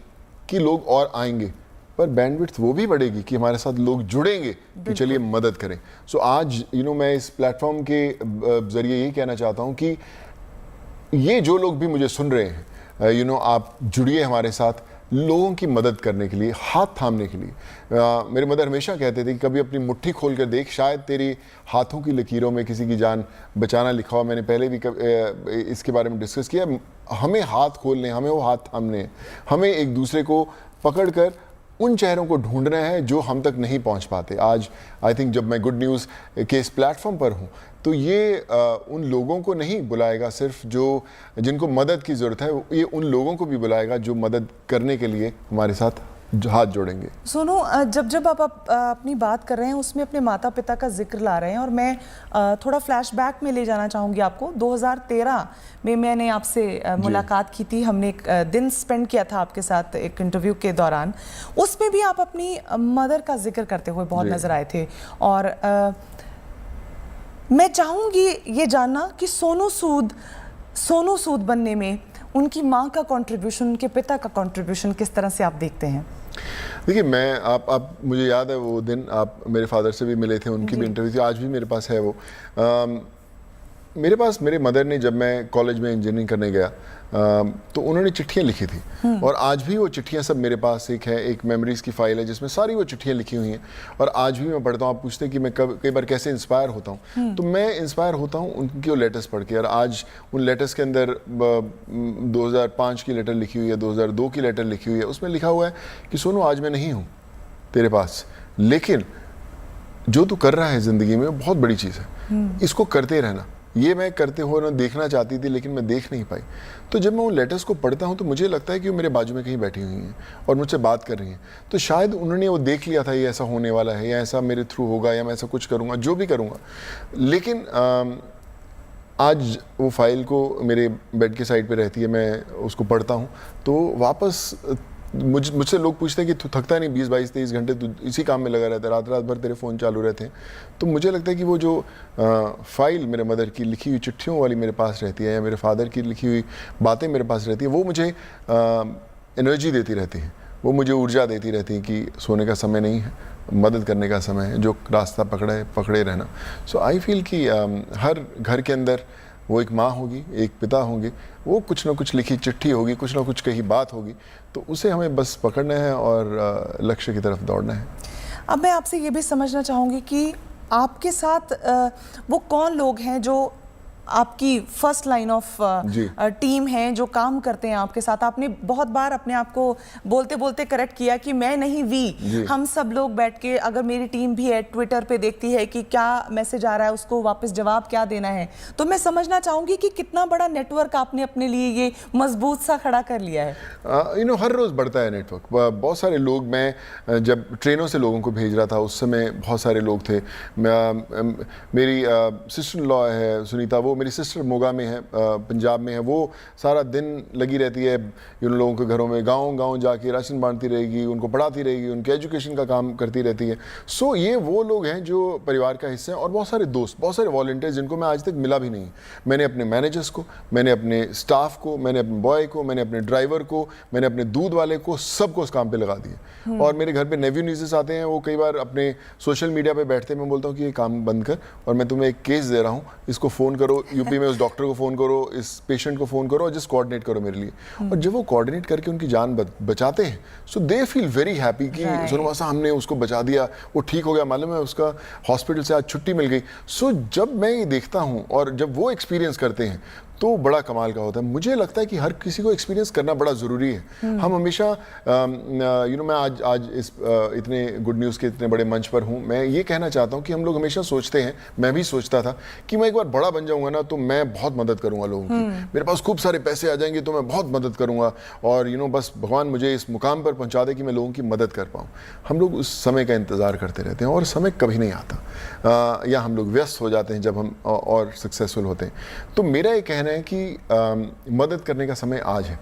[SPEAKER 2] कि लोग और आएंगे, पर बैंडविड्थ वो भी बढ़ेगी कि हमारे साथ लोग जुड़ेंगे कि चलिए मदद करें। सो आज मैं इस प्लेटफॉर्म के ज़रिए यही कहना चाहता हूँ कि ये जो लोग भी मुझे सुन रहे हैं, आप जुड़िए हमारे साथ लोगों की मदद करने के लिए, हाथ थामने के लिए। मेरे मदर हमेशा कहते थे कि कभी अपनी मुट्ठी खोल कर देख, शायद तेरी हाथों की लकीरों में किसी की जान बचाना लिखा हो। मैंने पहले भी इसके बारे में डिस्कस किया। हमें हाथ खोलने, हमें वो हाथ थामने, हमें एक दूसरे को पकड़ कर उन चेहरों को ढूंढना है जो हम तक नहीं पहुंच पाते। आज आई थिंक जब मैं गुड न्यूज़ के इस प्लेटफॉर्म पर हूं तो ये उन लोगों को नहीं बुलाएगा सिर्फ जो जिनको मदद की ज़रूरत है, ये उन लोगों को भी बुलाएगा जो मदद करने के लिए हमारे साथ हाथ जोड़ेंगे।
[SPEAKER 1] सोनू, जब आप अपनी बात कर रहे हैं उसमें अपने माता पिता का जिक्र ला रहे हैं और मैं थोड़ा फ्लैशबैक में ले जाना चाहूँगी आपको। 2013 में मैंने आपसे मुलाकात की थी, हमने एक दिन स्पेंड किया था आपके साथ एक इंटरव्यू के दौरान। उसमें भी आप अपनी मदर का जिक्र करते हुए बहुत नज़र आए थे और मैं चाहूँगी ये जानना कि सोनू सूद बनने में उनकी माँ का कंट्रीब्यूशन, उनके पिता का कंट्रीब्यूशन किस तरह से आप देखते हैं?
[SPEAKER 2] देखिए, मैं आप मुझे याद है वो दिन आप मेरे फादर से भी मिले थे, उनकी भी इंटरव्यू थी, आज भी मेरे पास है वो। मेरे पास मेरे मदर ने, जब मैं कॉलेज में इंजीनियरिंग करने गया तो उन्होंने चिट्ठियाँ लिखी थी और आज भी वो चिट्ठियाँ सब मेरे पास एक मेमोरीज की फाइल है जिसमें सारी वो चिट्ठियाँ लिखी हुई हैं और आज भी मैं पढ़ता हूँ। आप पूछते हैं कि मैं कई बार कैसे इंस्पायर होता हूँ, तो मैं इंस्पायर होता हूँ उनकी वो लेटर्स पढ़ के। और आज उन लेटर्स के अंदर 2005 की लेटर लिखी हुई है, 2002 की लेटर लिखी हुई है, उसमें लिखा हुआ है कि सोनू, आज मैं नहीं हूँ तेरे पास, लेकिन जो तू कर रहा है ज़िंदगी में वो बहुत बड़ी चीज़ है, इसको करते रहना। ये मैं करते हुए ना देखना चाहती थी लेकिन मैं देख नहीं पाई। तो जब मैं उन लेटर्स को पढ़ता हूँ तो मुझे लगता है कि वो मेरे बाजू में कहीं बैठी हुई हैं और मुझसे बात कर रही हैं। तो शायद उन्होंने वो देख लिया था ये ऐसा होने वाला है या ऐसा मेरे थ्रू होगा या मैं ऐसा कुछ करूँगा, जो भी करूँगा। लेकिन आज वो फाइल को मेरे बेड के साइड पे रहती है, मैं उसको पढ़ता हूँ तो वापस मुझसे लोग पूछते हैं कि तू थकता नहीं, 20-22-23 घंटे तू इसी काम में लगा रहता है, रात भर तेरे फ़ोन चालू रहते हैं। तो मुझे लगता है कि वो जो फाइल मेरे मदर की लिखी हुई चिट्ठियों वाली मेरे पास रहती है या मेरे फादर की लिखी हुई बातें मेरे पास रहती है, वो मुझे एनर्जी देती रहती हैं, वो मुझे ऊर्जा देती रहती हैं कि सोने का समय नहीं है, मदद करने का समय है, जो रास्ता पकड़े रहना। सो आई फील कि हर घर के अंदर वो एक माँ होगी, एक पिता होंगे, वो कुछ ना कुछ लिखी चिट्ठी होगी, कुछ ना कुछ कही बात होगी, तो उसे हमें बस पकड़ना है और लक्ष्य की तरफ दौड़ना है।
[SPEAKER 1] अब मैं आपसे ये भी समझना चाहूँगी कि आपके साथ वो कौन लोग हैं जो आपकी फर्स्ट लाइन ऑफ टीम है, जो काम करते हैं आपके साथ? आपने बहुत बार अपने आप को बोलते बोलते करेक्ट किया कि मैं नहीं वी, हम सब लोग बैठ के, अगर मेरी टीम भी है ट्विटर पे देखती है कि क्या मैसेज आ रहा है, उसको वापस जवाब क्या देना है। तो मैं समझना चाहूंगी कि कितना बड़ा नेटवर्क आपने अपने लिए ये मजबूत सा खड़ा कर लिया है।
[SPEAKER 2] हर रोज बढ़ता है नेटवर्क। बहुत सारे लोग, मैं जब ट्रेनों से लोगों को भेज रहा था उस समय बहुत सारे लोग थे। मेरी सिस्टर इन लॉ है सुनीता, वो मेरी सिस्टर मोगा में है, पंजाब में है, वो सारा दिन लगी रहती है उन लोगों के घरों में, गांव जाके राशन बांटती रहेगी, उनको पढ़ाती रहेगी, उनके एजुकेशन का काम करती रहती है। सो ये वो लोग हैं जो परिवार का हिस्सा हैं। और बहुत सारे दोस्त, बहुत सारे वॉलंटियर्स जिनको मैं आज तक मिला भी नहीं। मैंने अपने मैनेजर्स को, मैंने अपने स्टाफ को, मैंने अपने बॉय को, मैंने अपने ड्राइवर को, मैंने अपने दूध वाले को, सबको उस काम पे लगा दिया। और मेरे घर पे नेव्यू न्यूज़ेस आते हैं, वो कई बार अपने सोशल मीडिया पे बैठते हैं, मैं बोलता हूँ कि ये काम बंद कर और मैं तुम्हें एक केस दे रहा हूँ, इसको फ़ोन करो, यूपी में उस डॉक्टर को फ़ोन करो, इस पेशेंट को फ़ोन करो और जस्ट कोऑर्डिनेट करो मेरे लिए। और जब वो कोऑर्डिनेट करके उनकी जान बचाते हैं, सो दे फील वेरी हैप्पी कि सोनवासा हमने उसको बचा दिया, वो ठीक हो गया, मालूम है उसका हॉस्पिटल से आज छुट्टी मिल गई। सो जब मैं ये देखता हूँ और जब वो एक्सपीरियंस करते हैं तो बड़ा कमाल का होता है। मुझे लगता है कि हर किसी को एक्सपीरियंस करना बड़ा ज़रूरी है। हम हमेशा मैं आज इस इतने गुड न्यूज़ के इतने बड़े मंच पर हूँ, मैं ये कहना चाहता हूँ कि हम लोग हमेशा सोचते हैं, मैं भी सोचता था कि मैं एक बार बड़ा बन जाऊँगा ना तो मैं बहुत मदद करूँगा लोगों की, मेरे पास खूब सारे पैसे आ जाएंगे तो मैं बहुत मदद करूँगा और बस भगवान मुझे इस मुकाम पर पहुँचा दे कि मैं लोगों की मदद कर पाऊँ। हम लोग उस समय का इंतज़ार करते रहते हैं और समय कभी नहीं आता, या हम लोग व्यस्त हो जाते हैं जब हम और सक्सेसफुल होते हैं। तो मेरा ये कहना है कि मदद करने का समय आज है।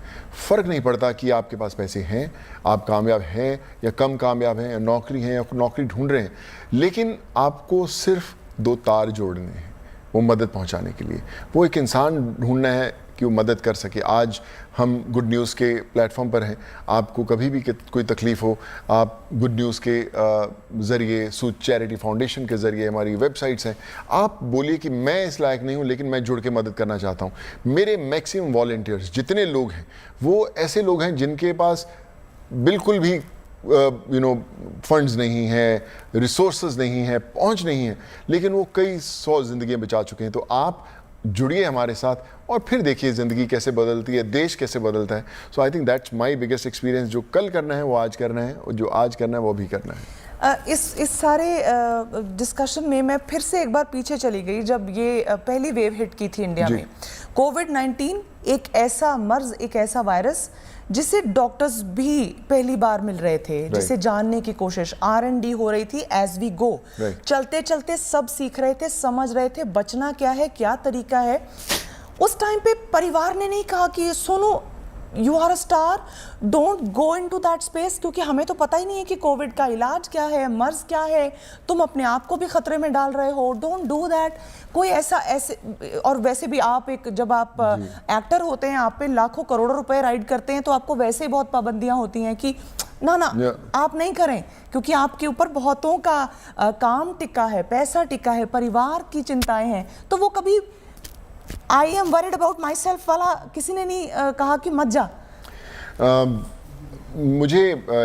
[SPEAKER 2] फ़र्क नहीं पड़ता कि आपके पास पैसे हैं, आप कामयाब हैं या कम कामयाब हैं, या नौकरी है या नौकरी ढूंढ रहे हैं, लेकिन आपको सिर्फ 2 तार जोड़ने हैं वो मदद पहुंचाने के लिए। वो एक इंसान ढूंढना है कि वो मदद कर सके। आज हम गुड न्यूज़ के प्लेटफॉर्म पर हैं, आपको कभी भी कोई तकलीफ़ हो, आप गुड न्यूज़ के ज़रिए, सूद चैरिटी फाउंडेशन के ज़रिए, हमारी वेबसाइट्स हैं, आप बोलिए कि मैं इस लायक नहीं हूँ लेकिन मैं जुड़ के मदद करना चाहता हूँ। मेरे मैक्सिमम वॉलंटियर्स जितने लोग हैं वो ऐसे लोग हैं जिनके पास बिल्कुल भी फंड्स नहीं हैं, रिसोर्सेज नहीं हैं, पहुँच नहीं है, लेकिन वो कई 100 ज़िंदगियाँ बचा चुके हैं। तो आप जुड़िए हमारे साथ और फिर देखिए ज़िंदगी कैसे बदलती है, देश कैसे बदलता है। So I think that's my biggest experience. जो कल करना है वो आज करना है, और जो आज करना है वो भी करना है।
[SPEAKER 1] इस सारे डिस्कशन में मैं फिर से एक बार पीछे चली गई, जब ये पहली वेव हिट की थी इंडिया में। कोविड-19 एक ऐसा मर्ज, एक ऐसा वायरस जिसे डॉक्टर्स भी पहली बार मिल रहे थे, जिसे जानने की कोशिश, R&D हो रही थी एज वी गो। चलते चलते सब सीख रहे थे, समझ रहे थे बचना क्या है, क्या तरीका है। उस टाइम पे परिवार ने नहीं कहा कि Sonu you are a star, don't go into that space, क्योंकि हमें तो पता ही नहीं है कि कोविड का इलाज क्या है, मर्ज क्या है, तुम अपने आप को भी खतरे में डाल रहे हो, डोंट डू दैट। कोई ऐसे, और वैसे भी आप एक, जब आप एक्टर होते हैं, आप पे लाखों करोड़ों रुपए राइड करते हैं, तो आपको वैसे ही बहुत पाबंदियां होती हैं कि ना आप नहीं करें, क्योंकि आपके ऊपर बहुतों का काम टिका है, पैसा टिका है, परिवार की चिंताएं हैं। तो वो कभी I am worried about my self वाला किसी ने नहीं कहा कि मत जा?
[SPEAKER 2] मुझे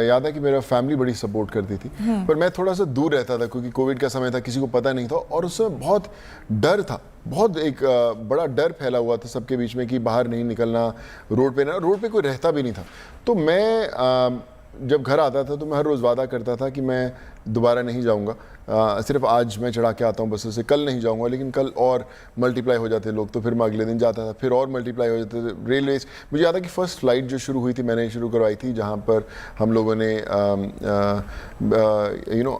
[SPEAKER 2] याद है कि मेरा फैमिली बड़ी सपोर्ट करती थी, पर मैं थोड़ा सा दूर रहता था क्योंकि कोविड का समय था, किसी को पता नहीं था, और उसमें बहुत डर था, बहुत एक बड़ा डर फैला हुआ था सबके बीच में कि बाहर नहीं निकलना, रोड पे कोई रहता भी नहीं था। तो मैं जब घर आता था तो मैं हर रोज़ वादा करता था कि मैं दोबारा नहीं जाऊंगा, सिर्फ आज मैं चढ़ा के आता हूँ बस से, कल नहीं जाऊंगा। लेकिन कल और मल्टीप्लाई हो जाते लोग, तो फिर मैं अगले दिन जाता था, फिर और मल्टीप्लाई हो जाते थे। रेलवेज, मुझे याद है कि फ़र्स्ट फ्लाइट जो शुरू हुई थी मैंने शुरू करवाई थी, जहाँ पर हम लोगों ने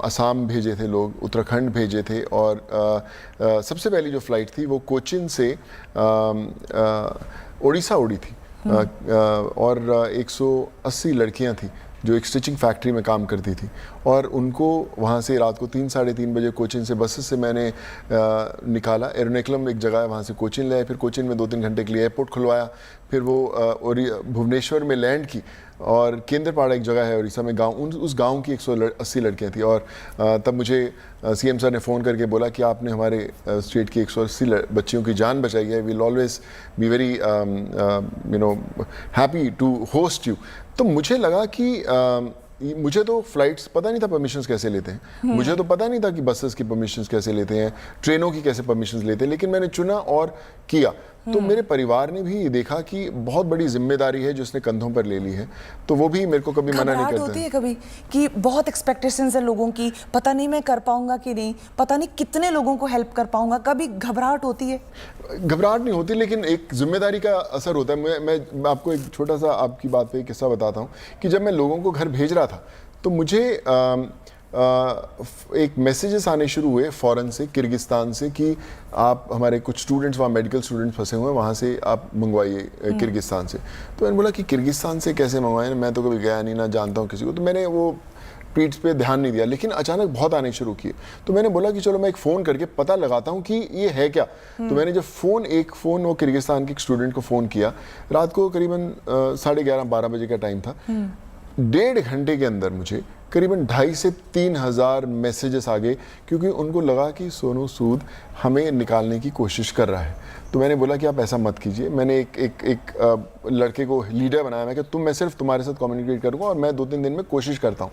[SPEAKER 2] असम भेजे थे लोग, उत्तराखंड भेजे थे, और सबसे पहली जो फ़्लाइट थी वो कोचिन से उड़ीसा उड़ी थी, और 180 लड़कियाँ थी जो एक स्टिचिंग फैक्ट्री में काम करती थी, और उनको वहाँ से रात को 3 साढ़े 3 बजे कोचिन से बसेस से मैंने निकाला। एर्नाकुलम एक जगह है, वहाँ से कोचिन ले आए, फिर कोचिन में 2-3 घंटे के लिए एयरपोर्ट खुलवाया, फिर वो भुवनेश्वर में लैंड की, और केंद्रपाड़ा एक जगह है उड़ीसा में गांव, उस गांव की 180 लड़कियां थी। और तब मुझे सीएम सर ने फ़ोन करके बोला कि आपने हमारे स्टेट की 180 बच्चियों की जान बचाई है, we'll always be very happy to host you. तो मुझे लगा कि मुझे तो फ्लाइट्स पता नहीं था परमिशंस कैसे लेते हैं, मुझे तो पता नहीं था कि बसेस की परमिशंस कैसे लेते हैं, ट्रेनों की कैसे परमिशंस लेते हैं, लेकिन मैंने चुना और किया। तो मेरे परिवार ने भी देखा कि बहुत बड़ी जिम्मेदारी है जो उसने कंधों पर ले ली है, तो वो भी मेरे को कभी मना नहीं करते।
[SPEAKER 1] होती है कभी कि बहुत एक्सपेक्टेशंस है लोगों की, पता नहीं मैं कर पाऊंगा कि नहीं, पता नहीं कितने लोगों को हेल्प कर पाऊंगा, कभी घबराहट होती है?
[SPEAKER 2] घबराहट नहीं होती, लेकिन एक जिम्मेदारी का असर होता है। मैं आपको एक छोटा सा आपकी बात पे एक किस्सा बताता हूँ कि जब मैं लोगों को घर भेज रहा था तो मुझे एक मैसेजेस आने शुरू हुए फ़ौरन से, किर्गिस्तान से, कि आप हमारे कुछ स्टूडेंट्स वहाँ मेडिकल स्टूडेंट्स फंसे हुए हैं, वहाँ से आप मंगवाइए किर्गिस्तान से। तो मैंने बोला कि किर्गिस्तान से कैसे मंगवाएं, मैं तो कभी गया नहीं, ना जानता हूँ किसी को। तो मैंने वो ट्वीट्स पे ध्यान नहीं दिया, लेकिन अचानक बहुत आने शुरू किए। तो मैंने बोला कि चलो मैं एक फ़ोन करके पता लगाता हूँ कि ये है क्या। तो मैंने जब एक फ़ोन वो किर्गिस्तान के एक स्टूडेंट को फ़ोन किया, रात को करीबन 11:30-12 बजे का टाइम था। 1.5 घंटे के अंदर मुझे करीबन 2,500 से 3,000 मैसेजेस आ गए, क्योंकि उनको लगा कि सोनू सूद हमें निकालने की कोशिश कर रहा है। तो मैंने बोला कि आप ऐसा मत कीजिए। मैंने एक लड़के को लीडर बनाया, मैं कि मैं सिर्फ तुम्हारे साथ कम्युनिकेट करूँगा और मैं 2-3 दिन में कोशिश करता हूँ।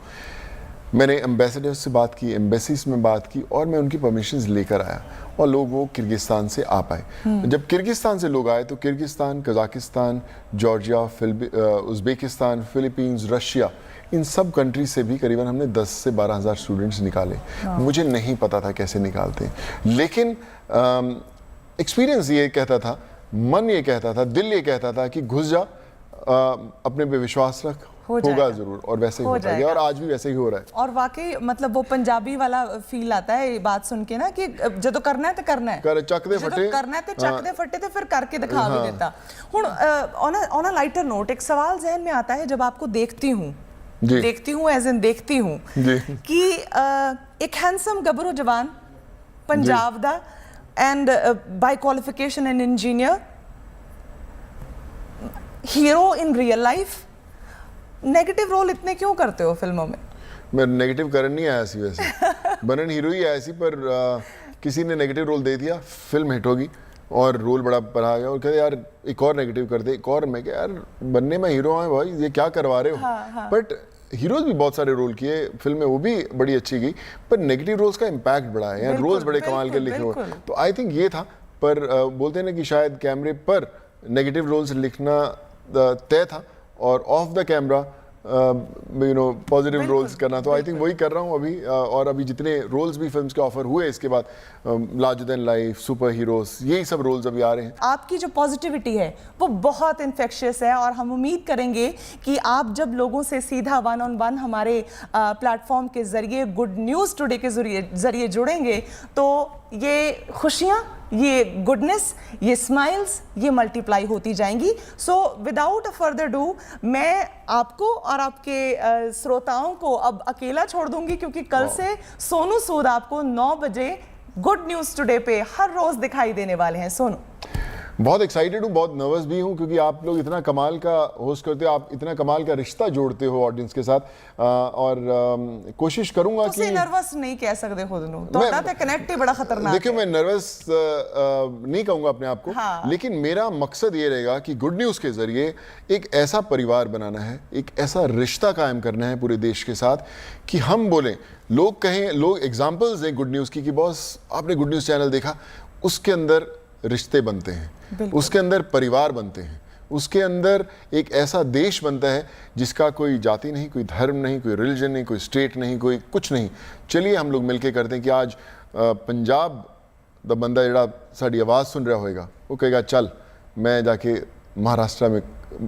[SPEAKER 2] मैंने एम्बेसडर्स से बात की, एम्बेसीज में बात की, और मैं उनकी परमिशंस लेकर आया, और लोग वो किर्गिस्तान से आ पाए। जब किर्गिस्तान से लोग आए तो Kyrgyzstan, Kazakhstan, Georgia, Uzbekistan, Philippines, Russia, इन सब कंट्री से भी करीबन हमने 10 से 12,000 स्टूडेंट्स निकाले। मुझे नहीं पता था कैसे निकालते, लेकिन एक्सपीरियंस ये कहता था, मन ये कहता था, दिल ये कहता था कि घुस जा, अपने पे विश्वास रख, होगा जरूर, और वैसे ही होता है, और आज भी वैसे ही हो रहा है।
[SPEAKER 1] और वाकई मतलब वो पंजाबी वाला फील आता है ये बात सुन के ना, कि जो तो करना है तो करना है,
[SPEAKER 2] चक दे फटे,
[SPEAKER 1] करना है तो चक दे फटे, तो फिर करके दिखा भी देता। हुण ऑन अ लाइटर नोट एक सवाल जहन में आता है जब आपको देखती हूँ एज इन देखती हूँ कि एक हैंडसम गबरू जवान पंजाब दा, and by qualification an engineer, hero in real life, negative role इतने क्यों करते हो फिल्मों में?
[SPEAKER 2] मैं नेगेटिव करन नहीं आया सी, वैसे बनन हीरो ही आया सी, पर किसी ने नेगेटिव रोल दे दिया, फिल्म हिट होगी और रोल बड़ा पढ़ा गया, और कहते यार एक और नेगेटिव कर दे, एक और। मैं क्या यार, बनने में हीरो हैं भाई, ये क्या करवा रहे हो? बट हीरोज भी बहुत सारे रोल किए फिल्म में, वो भी बड़ी अच्छी गई, पर नेगेटिव रोल्स का इम्पैक्ट बड़ा है, यार रोल्स बड़े कमाल के लिखे हुए। तो आई थिंक ये था, पर बोलते हैं ना कि शायद कैमरे पर नेगेटिव रोल्स लिखना तय था और off the camera positive roles करना। तो आई थिंक वही कर रहा हूँ अभी। और अभी जितने रोल्स भी फिल्म्स के ऑफर हुए इसके बाद, larger than life, super heroes, यही सब रोल्स अभी आ रहे हैं।
[SPEAKER 1] आपकी जो पॉजिटिविटी है वो बहुत इन्फेक्शियस है और हम उम्मीद करेंगे कि आप जब लोगों से सीधा 1-on-1 हमारे प्लेटफॉर्म के जरिए गुड न्यूज़ टुडे के जरिए जुड़ेंगे तो ये खुशियाँ, ये गुडनेस, ये स्माइल्स, ये मल्टीप्लाई होती जाएंगी। So without a further do मैं आपको और आपके श्रोताओं को अब अकेला छोड़ दूंगी, क्योंकि कल से सोनू सूद आपको 9 बजे गुड न्यूज़ टुडे पे हर रोज दिखाई देने वाले हैं। सोनू,
[SPEAKER 2] बहुत एक्साइटेड हूँ, बहुत नर्वस भी हूँ, क्योंकि आप लोग इतना कमाल का होस्ट करते हो, आप इतना कमाल का रिश्ता जोड़ते हो ऑडियंस के साथ। और कोशिश करूंगा कि
[SPEAKER 1] नर्वस नहीं कह सकते खुद नु तो कनेक्ट ही बड़ा खतरनाक।
[SPEAKER 2] देखिए, मैं नर्वस नहीं कहूंगा अपने आप को,
[SPEAKER 1] हाँ।
[SPEAKER 2] लेकिन मेरा मकसद ये रहेगा कि गुड न्यूज़ के जरिए एक ऐसा परिवार बनाना है, एक ऐसा रिश्ता कायम करना है पूरे देश के साथ कि हम बोलें, लोग कहें, लोग एग्जाम्पल्स दें गुड न्यूज़ की कि बॉस आपने गुड न्यूज़ चैनल देखा, उसके अंदर रिश्ते बनते हैं, उसके अंदर परिवार बनते हैं, उसके अंदर एक ऐसा देश बनता है जिसका कोई जाति नहीं, कोई धर्म नहीं, कोई रिलीजन नहीं, कोई स्टेट नहीं, कोई कुछ नहीं। चलिए हम लोग मिलके करते हैं कि आज पंजाब दा बंदा जिहड़ा साडी आवाज़ सुन रहा होएगा वो कहेगा चल मैं जाके महाराष्ट्र में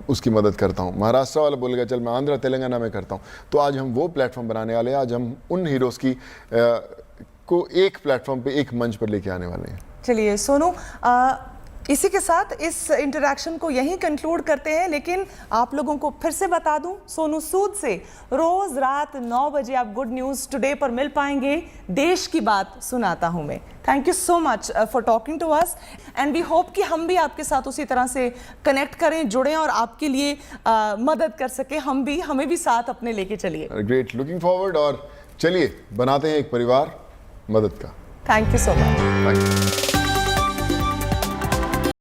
[SPEAKER 2] उसकी मदद करता हूँ, महाराष्ट्र वाला बोलेगा चल मैं आंध्र तेलंगाना में करता हूँ। तो आज हम वो प्लेटफॉर्म बनाने वाले हैं, आज हम उन हीरोज़ की को एक प्लेटफॉर्म पे, एक मंच पर लेके आने वाले हैं।
[SPEAKER 1] चलिए सोनू, इसी के साथ इस इंटरेक्शन को यहीं कंक्लूड करते हैं, लेकिन आप लोगों को फिर से बता दूं, सोनू सूद से रोज रात 9 बजे आप गुड न्यूज़ टुडे पर मिल पाएंगे। देश की बात सुनाता हूं मैं। Thank you so much for talking to us and we hope कि हम भी आपके साथ उसी तरह से कनेक्ट करें, जुड़ें और आपके लिए मदद कर सके। हमें भी साथ अपने लेके चलिए।
[SPEAKER 2] Great, looking forward. और चलिए बनाते हैं एक परिवार मदद का।
[SPEAKER 1] Thank you so much.
[SPEAKER 2] Thank you.